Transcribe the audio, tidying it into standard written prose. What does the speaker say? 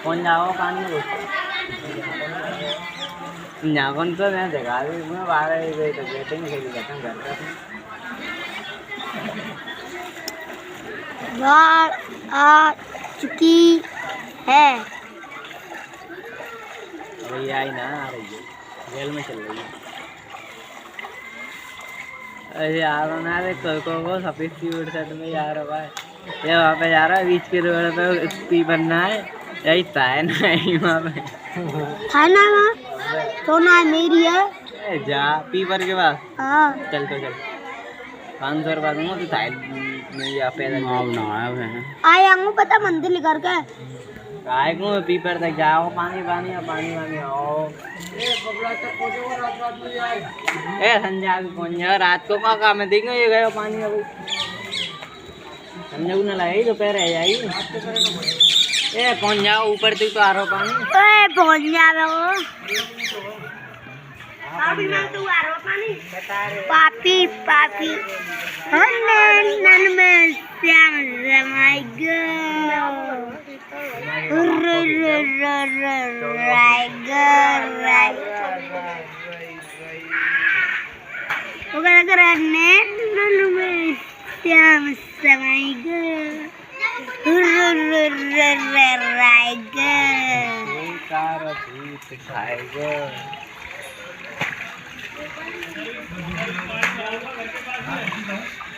कौन जाओ पानी में nhà con तो मैं जगह भी मैं बाहर ही गई तो बैठे नहीं खेली खत्म करता बाढ़ आ चुकी है। अभी आई ना आ रही है जेल में चल रही है। अरे यार ना रे को सफेद सी उड़ सेट में यार भाई ये वहाँ पे जा रहा है बीच के रोड पे पी बनना है यही है नहीं वहाँ पे है ना तो ना मेरी है जा पीपर के पास हाँ चल तो चल 500 रुपया दूंगा तो थाई में या पैदल आया हूँ पता मंदिर लेकर के काय को पीपर तक जाओ पानी पानी आओ ए संजय कौन जा रात को का काम है देखेंगे ये गयो पानी अभी संजय ने लगाई दोपहर है जाई ए पहुंच जाओ ऊपर तक तो आ रहा पानी ओए पहुंच जा वो अभी मैं तू आ रहा पानी पापी पापी नन में श्याम रमाई गो श्याम समय खाएगा